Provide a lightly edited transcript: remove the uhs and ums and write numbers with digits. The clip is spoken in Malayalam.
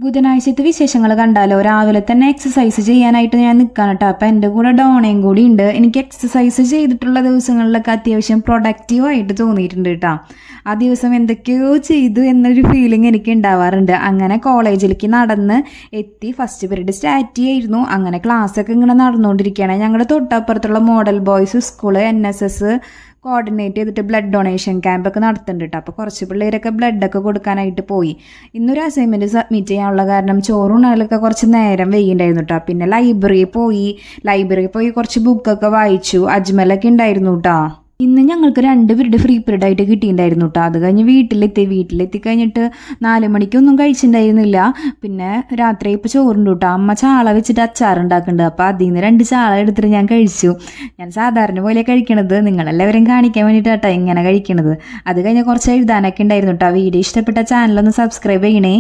ബുധനാഴ്ചത്തെ വിശേഷങ്ങൾ കണ്ടാലോ? രാവിലെ തന്നെ എക്സസൈസ് ചെയ്യാനായിട്ട് ഞാൻ നിൽക്കാൻ കേട്ടോ. അപ്പം എൻ്റെ കൂടെ ഡോണയും കൂടി ഉണ്ട്. എനിക്ക് എക്സസൈസ് ചെയ്തിട്ടുള്ള ദിവസങ്ങളിലൊക്കെ അത്യാവശ്യം പ്രൊഡക്റ്റീവായിട്ട് തോന്നിയിട്ടുണ്ട് കേട്ടോ. ആ ദിവസം എന്തൊക്കെയോ ചെയ്തു എന്നൊരു ഫീലിംഗ് എനിക്ക് ഉണ്ടാവാറുണ്ട്. അങ്ങനെ കോളേജിലേക്ക് നടന്ന് എത്തി. ഫസ്റ്റ് പീരീഡ് സ്റ്റാർട്ട് ചെയ്യായിരുന്നു. അങ്ങനെ ക്ലാസ്സൊക്കെ ഇങ്ങനെ നടന്നുകൊണ്ടിരിക്കുകയാണ്. ഞങ്ങളുടെ തൊട്ടപ്പുറത്തുള്ള model boys school NSS coordinate ചെയ്തിട്ട് ബ്ലഡ് ഡൊണേഷൻ ക്യാമ്പൊക്കെ നടത്തുന്നുണ്ട് കേട്ടോ. അപ്പോൾ കുറച്ച് പിള്ളേരൊക്കെ ബ്ലഡൊക്കെ കൊടുക്കാനായിട്ട് പോയി. ഇന്നൊരു അസൈൻമെൻറ്റ് സബ്മിറ്റ് ചെയ്യാനുള്ള കാരണം ചോറുണ്ണാലൊക്കെ കുറച്ച് നേരം വെയ്യുണ്ടായിരുന്നു കേട്ടോ. പിന്നെ ലൈബ്രറിയിൽ പോയി കുറച്ച് ബുക്കൊക്കെ വായിച്ചു. അജ്മലൊക്കെ ഉണ്ടായിരുന്നു കേട്ടോ. ഇന്ന് ഞങ്ങൾക്ക് 2 പീരീഡ് ഫ്രീ പീരീഡ് ആയിട്ട് കിട്ടിയിട്ടുണ്ടായിരുന്നു കേട്ടോ. അത് കഴിഞ്ഞ് വീട്ടിലെത്തി കഴിഞ്ഞിട്ട് 4 മണിക്കൊന്നും കഴിച്ചിട്ടുണ്ടായിരുന്നില്ല. പിന്നെ രാത്രി ഇപ്പോൾ ചോറുണ്ട് കേട്ടോ. അമ്മ ചാള വെച്ചിട്ട് അച്ചാറുണ്ടാക്കുന്നുണ്ട്. അപ്പോൾ അതിൽ നിന്ന് 2 ചാള എടുത്തിട്ട് ഞാൻ കഴിച്ചു. ഞാൻ സാധാരണ പോലെ കഴിക്കണത്, നിങ്ങളെല്ലാവരും കാണിക്കാൻ വേണ്ടിയിട്ട് കേട്ടോ ഇങ്ങനെ കഴിക്കണത്. അത് കഴിഞ്ഞ് കുറച്ച് എഴുതാനൊക്കെ ഉണ്ടായിരുന്നു കേട്ടോ. വീഡിയോ ഇഷ്ടപ്പെട്ട ചാനലൊന്ന് സബ്സ്ക്രൈബ് ചെയ്യണേ.